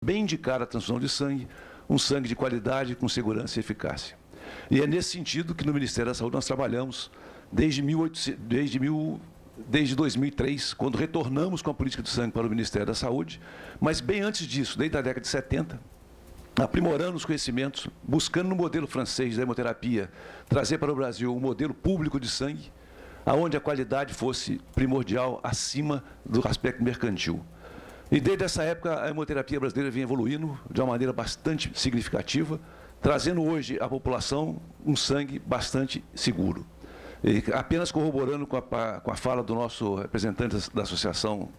bem indicar a transfusão de sangue, um sangue de qualidade, com segurança e eficácia. E é nesse sentido que no Ministério da Saúde nós trabalhamos desde 2003, quando retornamos com a política de sangue para o Ministério da Saúde, mas bem antes disso, desde a década de 70, aprimorando os conhecimentos, buscando no modelo francês da hemoterapia, trazer para o Brasil um modelo público de sangue, onde a qualidade fosse primordial acima do aspecto mercantil. E desde essa época a hemoterapia brasileira vem evoluindo de uma maneira bastante significativa, trazendo hoje à população um sangue bastante seguro. E apenas corroborando com a fala do nosso representante da Associação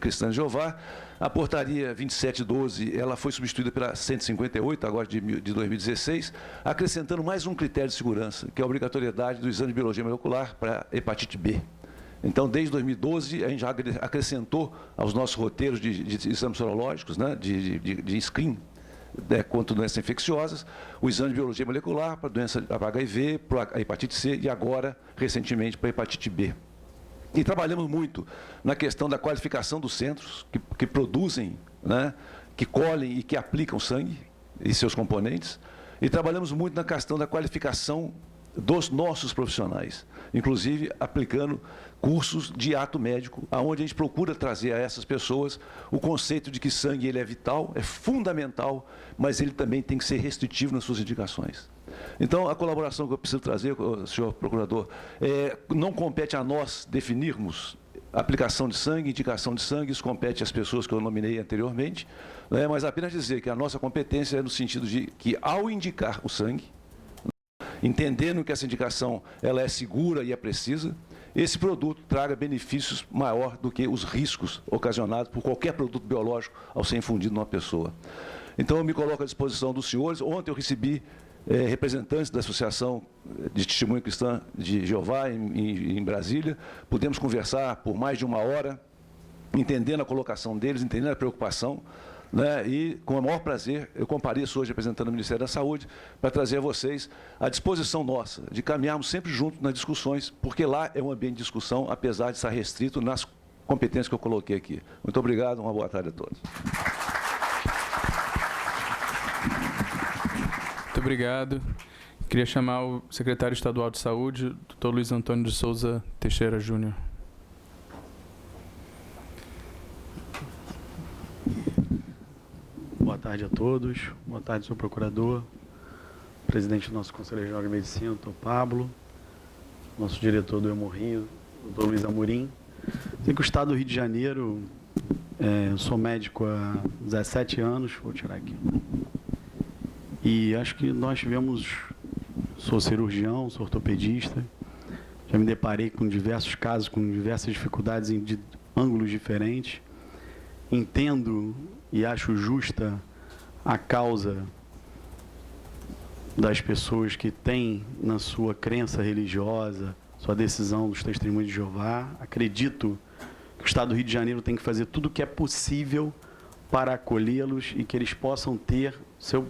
Cristã de Jeová, a portaria 2712 ela foi substituída pela 158, agora de 2016, acrescentando mais um critério de segurança, que é a obrigatoriedade do exame de biologia molecular para hepatite B. Então, desde 2012, a gente já acrescentou aos nossos roteiros de exames sorológicos, né, de screen, contra doenças infecciosas, o exame de biologia molecular para a doença HIV, para a hepatite C e agora, recentemente, para a hepatite B. E trabalhamos muito na questão da qualificação dos centros que produzem, né, que colhem e que aplicam sangue e seus componentes. E trabalhamos muito na questão da qualificação dos nossos profissionais, inclusive aplicando cursos de ato médico, onde a gente procura trazer a essas pessoas o conceito de que sangue ele é vital, é fundamental, mas ele também tem que ser restritivo nas suas indicações. Então, a colaboração que eu preciso trazer, senhor procurador, não compete a nós definirmos aplicação de sangue, indicação de sangue, isso compete às pessoas que eu nominei anteriormente, né, mas apenas dizer que a nossa competência é no sentido de que, ao indicar o sangue, entendendo que essa indicação ela é segura e é precisa, esse produto traga benefícios maior do que os riscos ocasionados por qualquer produto biológico ao ser infundido numa pessoa. Então, eu me coloco à disposição dos senhores. Ontem eu recebi representantes da Associação de Testemunha Cristã de Jeová, em Brasília. Pudemos conversar por mais de 1 hora, entendendo a colocação deles, entendendo a preocupação, né? E, com o maior prazer, eu compareço hoje representando o Ministério da Saúde para trazer a vocês a disposição nossa de caminharmos sempre juntos nas discussões, porque lá é um ambiente de discussão, apesar de estar restrito nas competências que eu coloquei aqui. Muito obrigado, uma boa tarde a todos. Muito obrigado. Queria chamar o secretário estadual de Saúde, Dr. Luiz Antônio de Souza Teixeira Júnior. Boa tarde a todos. Boa tarde, senhor procurador, presidente do nosso Conselho Regional de Medicina, doutor Pablo, nosso diretor do Hemorrio, doutor Luiz Amorim. Sei que o Estado do Rio de Janeiro, eu sou médico há 17 anos, vou tirar aqui. E acho que nós tivemos, sou cirurgião, sou ortopedista, já me deparei com diversos casos, com diversas dificuldades de ângulos diferentes. Entendo e acho justa a causa das pessoas que têm na sua crença religiosa, sua decisão dos testemunhos de Jeová. Acredito que o Estado do Rio de Janeiro tem que fazer tudo o que é possível para acolhê-los e que eles possam ter seu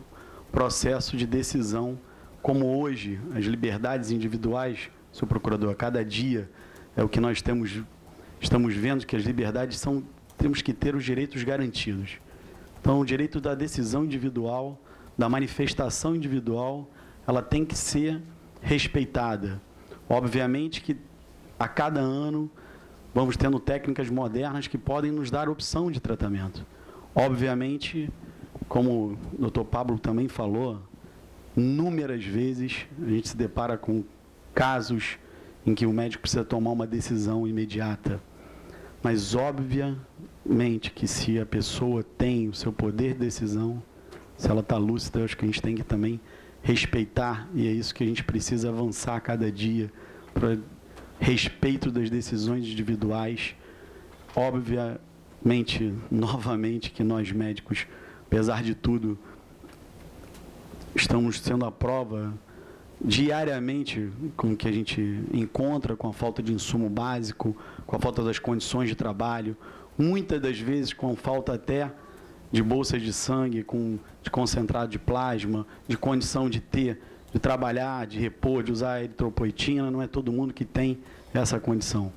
processo de decisão, como hoje as liberdades individuais, senhor procurador, a cada dia é o que nós estamos vendo, que as liberdades temos que ter os direitos garantidos. Então, o direito da decisão individual, da manifestação individual, ela tem que ser respeitada. Obviamente que a cada ano vamos tendo técnicas modernas que podem nos dar opção de tratamento. Obviamente, como o Dr. Pablo também falou, inúmeras vezes a gente se depara com casos em que o médico precisa tomar uma decisão imediata. Mas, obviamente, que se a pessoa tem o seu poder de decisão, se ela está lúcida, acho que a gente tem que também respeitar, e é isso que a gente precisa avançar a cada dia, para respeito das decisões individuais. Obviamente, novamente, que nós médicos, apesar de tudo, estamos sendo a prova diariamente com o que a gente encontra, com a falta de insumo básico, com a falta das condições de trabalho, muitas das vezes com falta até de bolsas de sangue, de concentrado de plasma, de condição de trabalhar, de repor, de usar eritropoetina. Não é todo mundo que tem essa condição.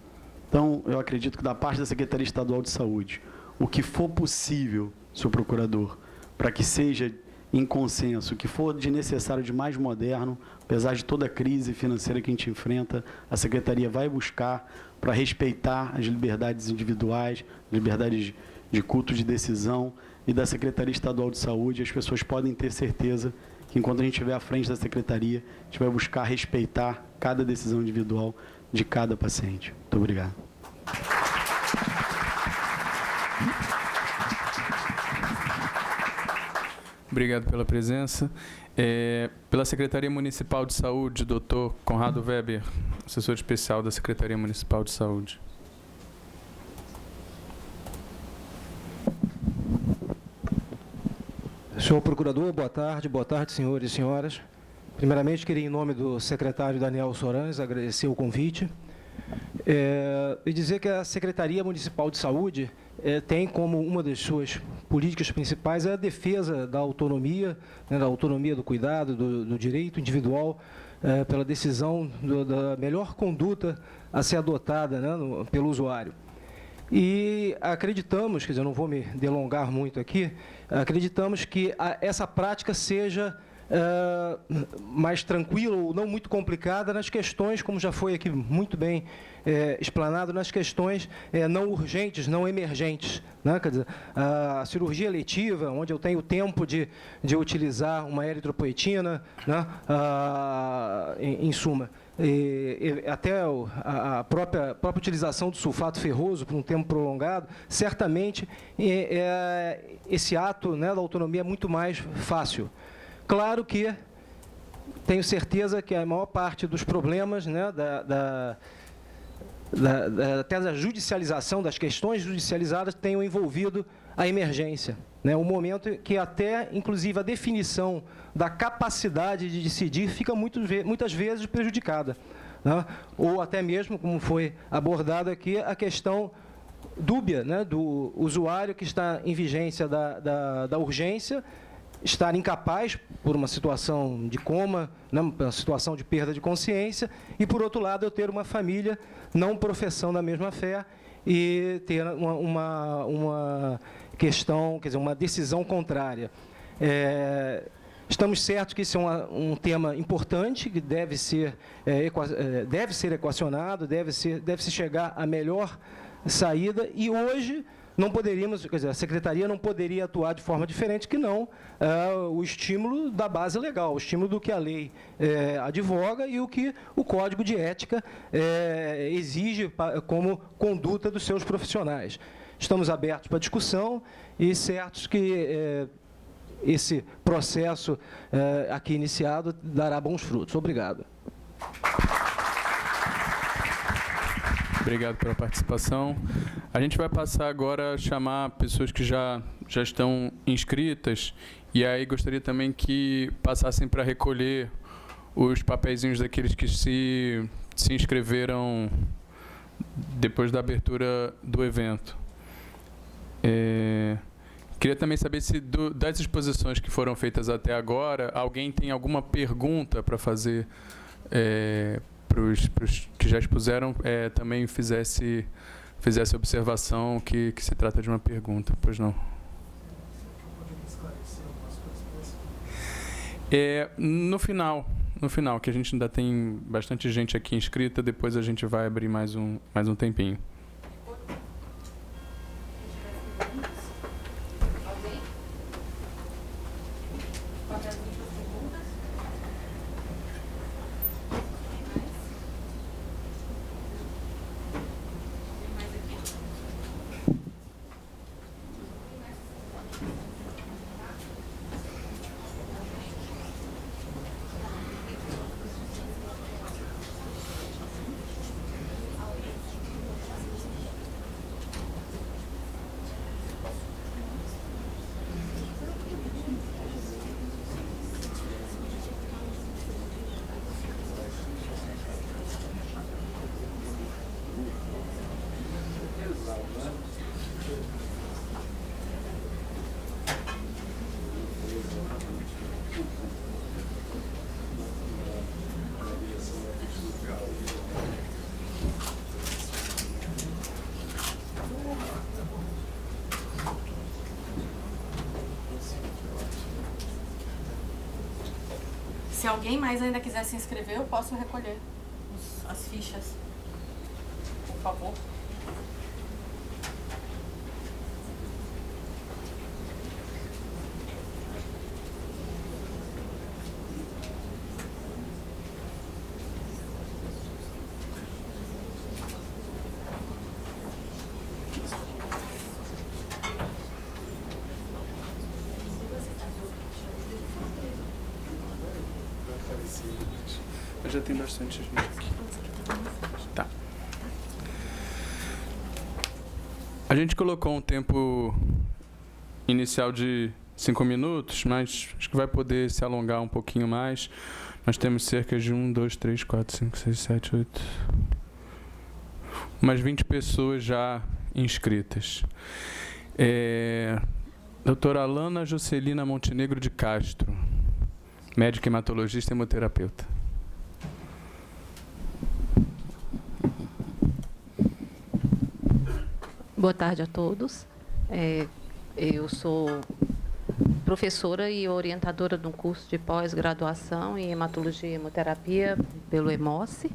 Então, eu acredito que da parte da Secretaria Estadual de Saúde, o que for possível senhor procurador, para que seja em consenso, o que for de necessário de mais moderno, apesar de toda a crise financeira que a gente enfrenta, a Secretaria vai buscar para respeitar as liberdades individuais, liberdades de culto de decisão e da Secretaria Estadual de Saúde. As pessoas podem ter certeza que, enquanto a gente estiver à frente da Secretaria, a gente vai buscar respeitar cada decisão individual de cada paciente. Muito obrigado. Obrigado pela presença. Pela Secretaria Municipal de Saúde, Dr. Conrado Weber, assessor especial da Secretaria Municipal de Saúde. Senhor Procurador, boa tarde, senhores e senhoras. Primeiramente, queria, em nome do secretário Daniel Sorans, agradecer o convite e dizer que a Secretaria Municipal de Saúde tem como uma das suas políticas principais a defesa da autonomia, né, da autonomia do cuidado, do direito individual, pela decisão da melhor conduta a ser adotada, né, pelo usuário. E acreditamos, quer dizer, eu não vou me delongar muito aqui, acreditamos que essa prática seja mais tranquila ou não muito complicada nas questões, como já foi aqui muito bem explanado, nas questões não urgentes, não emergentes, né? Quer dizer, a cirurgia letiva, onde eu tenho tempo de utilizar uma eritropoetina, né? Em suma, até a própria utilização do sulfato ferroso por um tempo prolongado, certamente esse ato, né, da autonomia é muito mais fácil. Claro que tenho certeza que a maior parte dos problemas, né, até da judicialização, das questões judicializadas, tenham envolvido a emergência, né, o momento que até, inclusive, a definição da capacidade de decidir fica muitas vezes prejudicada, né, ou até mesmo, como foi abordado aqui, a questão dúbia, né, do usuário que está em vigência da urgência, estar incapaz por uma situação de coma, né, uma situação de perda de consciência, e, por outro lado, eu ter uma família não professando a mesma fé e ter uma questão, quer dizer, uma decisão contrária. Estamos certos que isso é um tema importante, que deve ser equacionado, deve-se chegar à melhor saída, e hoje não poderíamos, quer dizer, a Secretaria não poderia atuar de forma diferente que não o estímulo da base legal, o estímulo do que a lei advoga e o que o Código de Ética exige como conduta dos seus profissionais. Estamos abertos para discussão e certos que esse processo aqui iniciado dará bons frutos. Obrigado. Obrigado pela participação. A gente vai passar agora a chamar pessoas que já estão inscritas, e aí gostaria também que passassem para recolher os papeizinhos daqueles que se inscreveram depois da abertura do evento. Queria também saber se das exposições que foram feitas até agora, alguém tem alguma pergunta para fazer para os que já expuseram, também fizesse observação que se trata de uma pergunta. Pois não. No final, que a gente ainda tem bastante gente aqui inscrita, depois a gente vai abrir mais um tempinho. Se alguém mais ainda quiser se inscrever, eu posso recolher as fichas. Por favor. Eu já tenho bastante gente aqui. Tá. A gente colocou um tempo inicial de 5 minutos, mas acho que vai poder se alongar um pouquinho mais. Nós temos cerca de 1, 2, 3, 4, 5, 6, 7, 8... umas 20 pessoas já inscritas. Doutora Alana Jocelina Montenegro de Castro, médica hematologista e hemoterapeuta. Boa tarde a todos. Eu sou professora e orientadora de um curso de pós-graduação em hematologia e hemoterapia pelo EMOSSE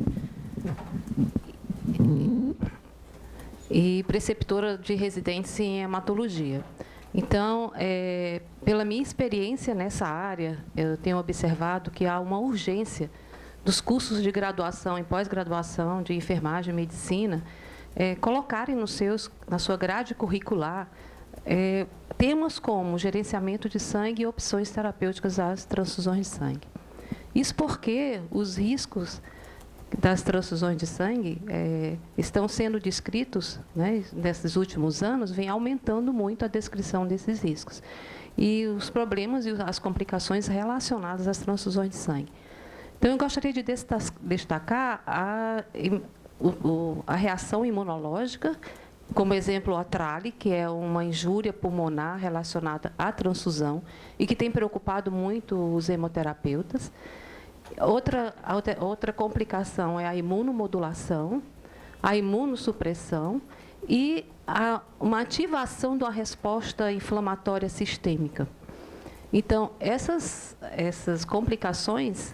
e preceptora de residência em hematologia. Então, pela minha experiência nessa área, eu tenho observado que há uma urgência dos cursos de graduação e pós-graduação de enfermagem e medicina colocarem na sua grade curricular temas como gerenciamento de sangue e opções terapêuticas às transfusões de sangue. Isso porque os riscos das transfusões de sangue estão sendo descritos, né, nesses últimos anos, vem aumentando muito a descrição desses riscos. E os problemas e as complicações relacionadas às transfusões de sangue. Então, eu gostaria de destacar a reação imunológica, como exemplo a trale, que é uma injúria pulmonar relacionada à transfusão e que tem preocupado muito os hemoterapeutas. Outra complicação é a imunomodulação, a imunossupressão e uma ativação de uma resposta inflamatória sistêmica. Então, essas complicações,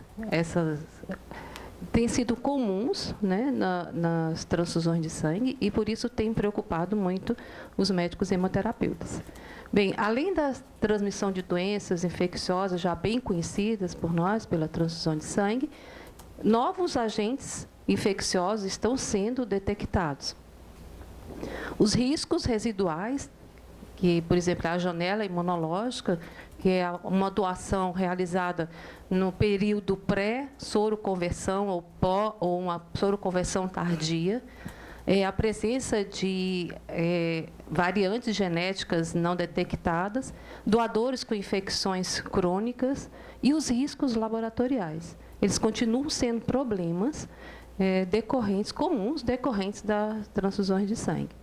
têm sido comuns, né, nas transfusões de sangue e, por isso, tem preocupado muito os médicos hemoterapeutas. Bem, além da transmissão de doenças infecciosas já bem conhecidas por nós, pela transfusão de sangue, novos agentes infecciosos estão sendo detectados. Os riscos residuais, que, por exemplo, a janela imunológica, que é uma doação realizada no período pré-soroconversão ou uma soroconversão tardia, a presença de variantes genéticas não detectadas, doadores com infecções crônicas e os riscos laboratoriais. Eles continuam sendo problemas comuns decorrentes das transfusões de sangue.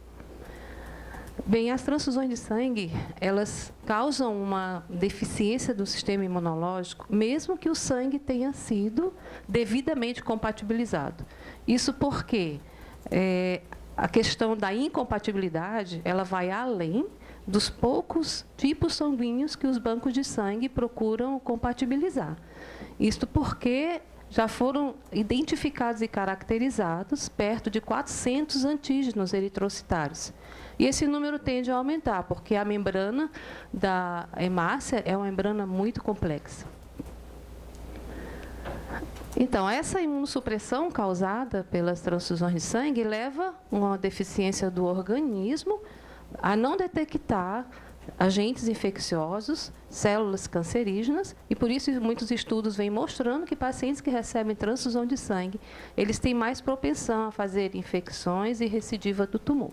Bem, as transfusões de sangue, elas causam uma deficiência do sistema imunológico, mesmo que o sangue tenha sido devidamente compatibilizado. Isso porque a questão da incompatibilidade, ela vai além dos poucos tipos sanguíneos que os bancos de sangue procuram compatibilizar. Isto porque já foram identificados e caracterizados perto de 400 antígenos eritrocitários. E esse número tende a aumentar, porque a membrana da hemácia é uma membrana muito complexa. Então, essa imunossupressão causada pelas transfusões de sangue leva a uma deficiência do organismo a não detectar agentes infecciosos, células cancerígenas, e por isso muitos estudos vêm mostrando que pacientes que recebem transfusão de sangue, eles têm mais propensão a fazer infecções e recidiva do tumor.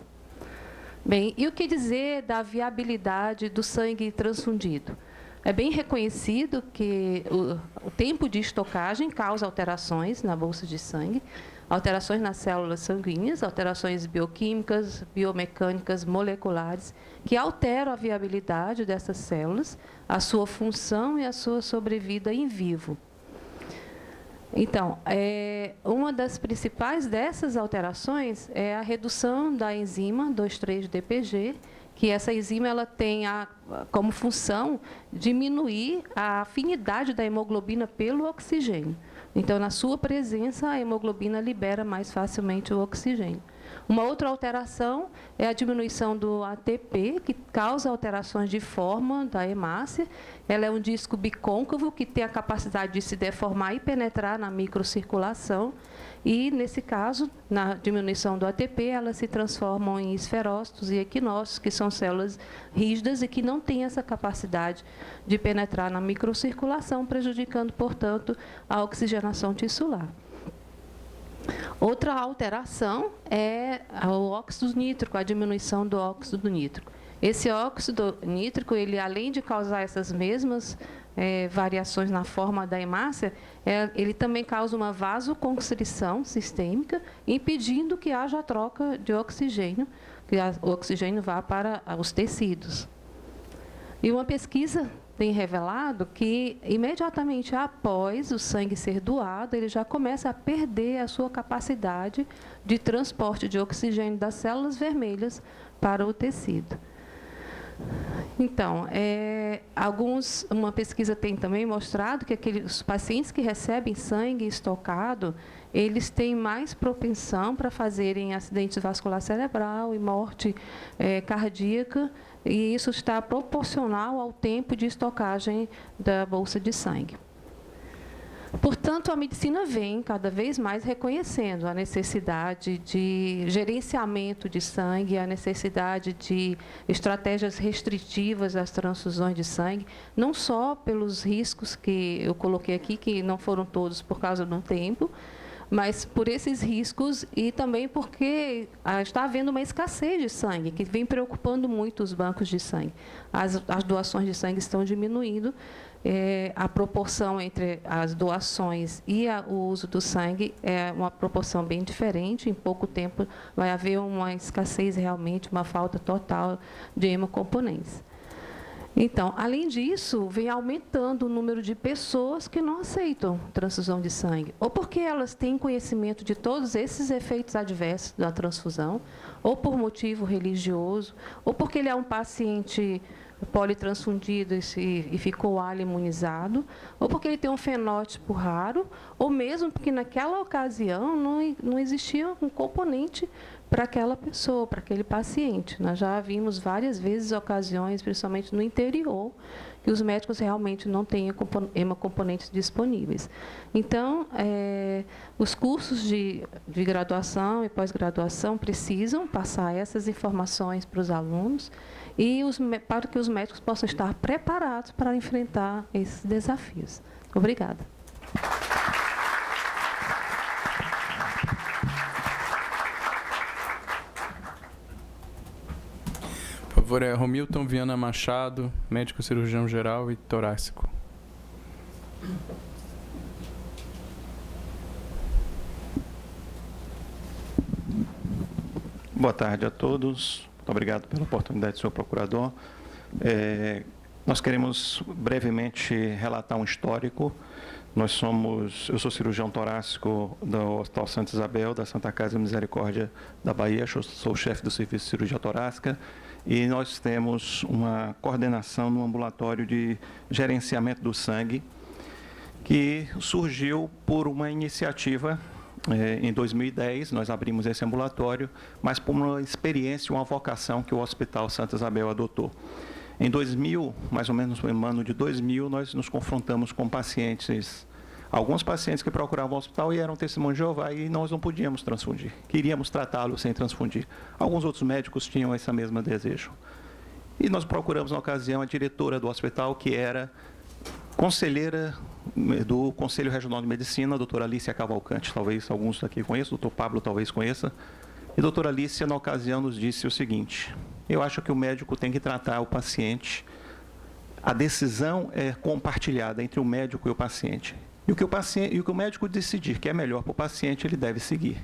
Bem, e o que dizer da viabilidade do sangue transfundido? É bem reconhecido que o tempo de estocagem causa alterações na bolsa de sangue, alterações nas células sanguíneas, alterações bioquímicas, biomecânicas, moleculares, que alteram a viabilidade dessas células, a sua função e a sua sobrevida em vivo. Então, uma das principais dessas alterações é a redução da enzima 2,3-DPG, que essa enzima ela tem como função diminuir a afinidade da hemoglobina pelo oxigênio. Então, na sua presença, a hemoglobina libera mais facilmente o oxigênio. Uma outra alteração é a diminuição do ATP, que causa alterações de forma da hemácia. Ela é um disco bicôncavo que tem a capacidade de se deformar e penetrar na microcirculação. E, nesse caso, na diminuição do ATP, elas se transformam em esferócitos e equinócitos, que são células rígidas e que não têm essa capacidade de penetrar na microcirculação, prejudicando, portanto, a oxigenação tissular. Outra alteração é o óxido nítrico, a diminuição do óxido nítrico. Esse óxido nítrico, ele, além de causar essas mesmas variações na forma da hemácia, ele também causa uma vasoconstrição sistêmica, impedindo que haja a troca de oxigênio, que o oxigênio vá para os tecidos. E uma pesquisa tem revelado que, imediatamente após o sangue ser doado, ele já começa a perder a sua capacidade de transporte de oxigênio das células vermelhas para o tecido. Então, uma pesquisa tem também mostrado que os pacientes que recebem sangue estocado, eles têm mais propensão para fazerem acidente vascular cerebral e morte cardíaca, e isso está proporcional ao tempo de estocagem da bolsa de sangue. Portanto, a medicina vem cada vez mais reconhecendo a necessidade de gerenciamento de sangue, a necessidade de estratégias restritivas às transfusões de sangue, não só pelos riscos que eu coloquei aqui, que não foram todos por causa do tempo, mas por esses riscos e também porque está havendo uma escassez de sangue, que vem preocupando muito os bancos de sangue. As doações de sangue estão diminuindo, a proporção entre as doações e o uso do sangue é uma proporção bem diferente. Em pouco tempo vai haver uma escassez realmente, uma falta total de hemocomponentes. Então, além disso, vem aumentando o número de pessoas que não aceitam transfusão de sangue, ou porque elas têm conhecimento de todos esses efeitos adversos da transfusão, ou por motivo religioso, ou porque ele é um paciente politransfundido e ficou imunizado, ou porque ele tem um fenótipo raro, ou mesmo porque naquela ocasião não existia um componente para aquela pessoa, para aquele paciente. Nós já vimos várias vezes ocasiões, principalmente no interior, que os médicos realmente não têm hemocomponentes disponíveis. Então, os cursos de graduação e pós-graduação precisam passar essas informações para os alunos e para que os médicos possam estar preparados para enfrentar esses desafios. Obrigada. Por favor, Romilton Viana Machado, médico cirurgião geral e torácico. Boa tarde a todos. Muito obrigado pela oportunidade, senhor procurador. Nós queremos brevemente relatar um histórico. Eu sou cirurgião torácico do Hospital Santa Isabel, da Santa Casa de Misericórdia da Bahia, sou chefe do Serviço de Cirurgia Torácica, e nós temos uma coordenação no ambulatório de gerenciamento do sangue, que surgiu por uma iniciativa. Em 2010, nós abrimos esse ambulatório, mas por uma experiência, uma vocação que o Hospital Santa Isabel adotou. Em 2000, mais ou menos no ano de 2000, nós nos confrontamos com alguns pacientes que procuravam o hospital e eram testemunhos de Jeová e nós não podíamos transfundir. Queríamos tratá-los sem transfundir. Alguns outros médicos tinham esse mesmo desejo. E nós procuramos, na ocasião, a diretora do hospital, que era conselheira do Conselho Regional de Medicina, a doutora Alicia Cavalcante. Talvez alguns daqui conheçam, o doutor Pablo talvez conheça. E a doutora Alicia, na ocasião, nos disse o seguinte: eu acho que o médico tem que tratar o paciente. A decisão é compartilhada entre o médico e o paciente. E o que o médico decidir que é melhor para o paciente, ele deve seguir.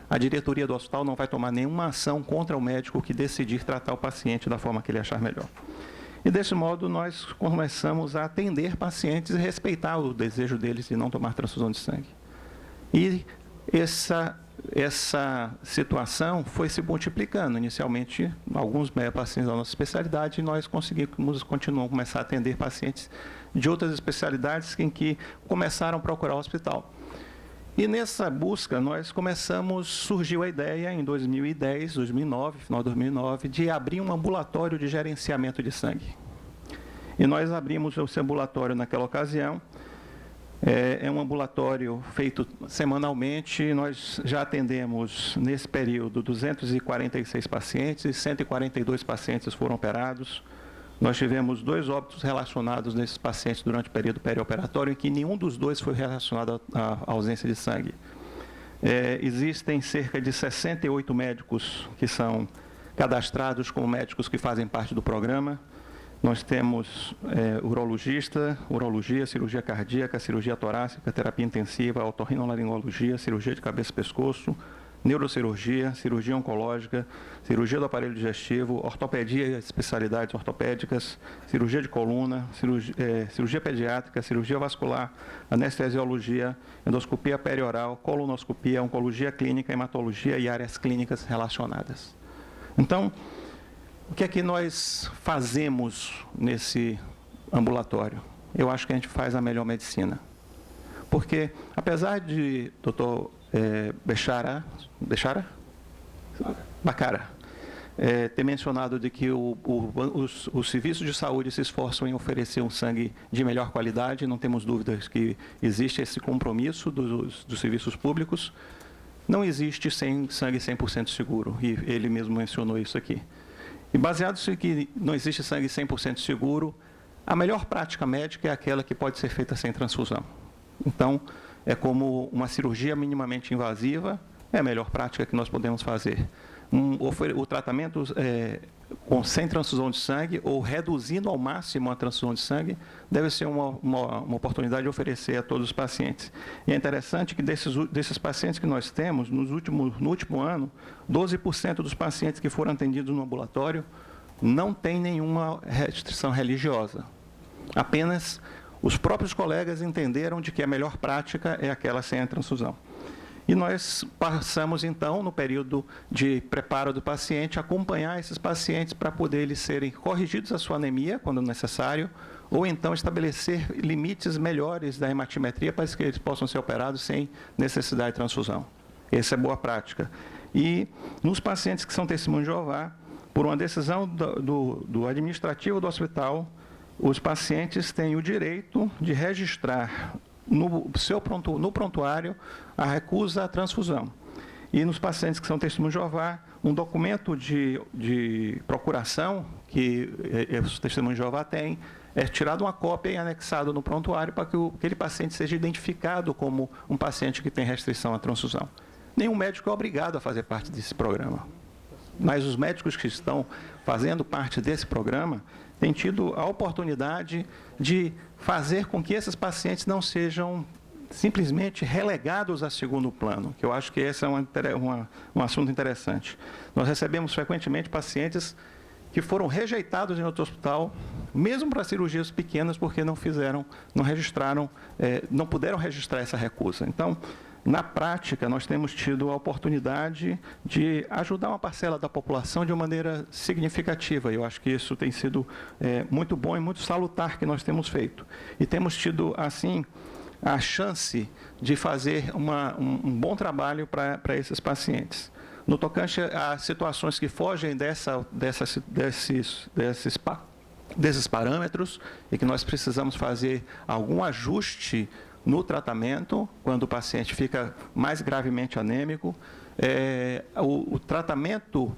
A diretoria do hospital não vai tomar nenhuma ação contra o médico que decidir tratar o paciente da forma que ele achar melhor. E, desse modo, nós começamos a atender pacientes e respeitar o desejo deles de não tomar transfusão de sangue. E essa situação foi se multiplicando. Inicialmente, alguns pacientes da nossa especialidade, e nós conseguimos começar a atender pacientes de outras especialidades em que começaram a procurar o hospital. E nessa busca, surgiu a ideia em 2010, 2009, final de 2009, de abrir um ambulatório de gerenciamento de sangue. E nós abrimos esse ambulatório naquela ocasião. É um ambulatório feito semanalmente. Nós já atendemos, nesse período, 246 pacientes e 142 pacientes foram operados. Nós tivemos 2 óbitos relacionados nesses pacientes durante o período perioperatório, em que nenhum dos 2 foi relacionado à ausência de sangue. Existem cerca de 68 médicos que são cadastrados como médicos que fazem parte do programa. Nós temos urologia, cirurgia cardíaca, cirurgia torácica, terapia intensiva, otorrinolaringologia, cirurgia de cabeça e pescoço, neurocirurgia, cirurgia oncológica, cirurgia do aparelho digestivo, ortopedia e especialidades ortopédicas, cirurgia de coluna, cirurgia pediátrica, cirurgia vascular, anestesiologia, endoscopia perioral, colonoscopia, oncologia clínica, hematologia e áreas clínicas relacionadas. Então, o que é que nós fazemos nesse ambulatório? Eu acho que a gente faz a melhor medicina. Porque, apesar de doutor Bacara ter mencionado de que os serviços de saúde se esforçam em oferecer um sangue de melhor qualidade, não temos dúvidas que existe esse compromisso dos serviços públicos, não existe sangue 100% seguro, e ele mesmo mencionou isso aqui. E baseado em que não existe sangue 100% seguro, a melhor prática médica é aquela que pode ser feita sem transfusão. Então, é como uma cirurgia minimamente invasiva, é a melhor prática que nós podemos fazer. O tratamento sem transfusão de sangue, ou reduzindo ao máximo a transfusão de sangue, deve ser uma oportunidade de oferecer a todos os pacientes. E é interessante que desses pacientes que nós temos, no último ano, 12% dos pacientes que foram atendidos no ambulatório não têm nenhuma restrição religiosa. Apenas os próprios colegas entenderam de que a melhor prática é aquela sem a transfusão. E nós passamos, então, no período de preparo do paciente, a acompanhar esses pacientes para poder eles serem corrigidos a sua anemia, quando necessário, ou então estabelecer limites melhores da hematimetria para que eles possam ser operados sem necessidade de transfusão. Essa é boa prática. E nos pacientes que são testemunhos de Jeová, por uma decisão do administrativo do hospital, os pacientes têm o direito de registrar no prontuário a recusa à transfusão. E nos pacientes que são testemunhos de Jeová, um documento de procuração que os testemunhos de Jeová têm, é tirado uma cópia e anexado no prontuário para que aquele paciente seja identificado como um paciente que tem restrição à transfusão. Nenhum médico é obrigado a fazer parte desse programa. Mas os médicos que estão fazendo parte desse programa têm tido a oportunidade de fazer com que esses pacientes não sejam simplesmente relegados a segundo plano, que eu acho que esse é um assunto interessante. Nós recebemos frequentemente pacientes que foram rejeitados em outro hospital, mesmo para cirurgias pequenas, porque não puderam registrar essa recusa. Então, na prática, nós temos tido a oportunidade de ajudar uma parcela da população de uma maneira significativa. Eu acho que isso tem sido muito bom e muito salutar que nós temos feito. E temos tido, assim, a chance de fazer um bom trabalho para esses pacientes. No tocante a situações que fogem desses parâmetros e que nós precisamos fazer algum ajuste no tratamento, quando o paciente fica mais gravemente anêmico, o tratamento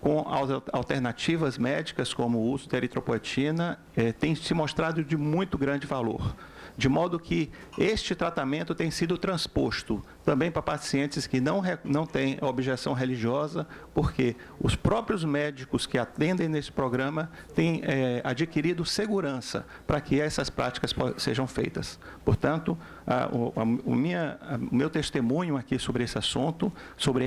com alternativas médicas, como o uso de eritropoetina, tem se mostrado de muito grande valor. De modo que este tratamento tem sido transposto também para pacientes que não têm objeção religiosa, porque os próprios médicos que atendem nesse programa têm adquirido segurança para que essas práticas sejam feitas. Portanto, o meu testemunho aqui sobre esse assunto, sobre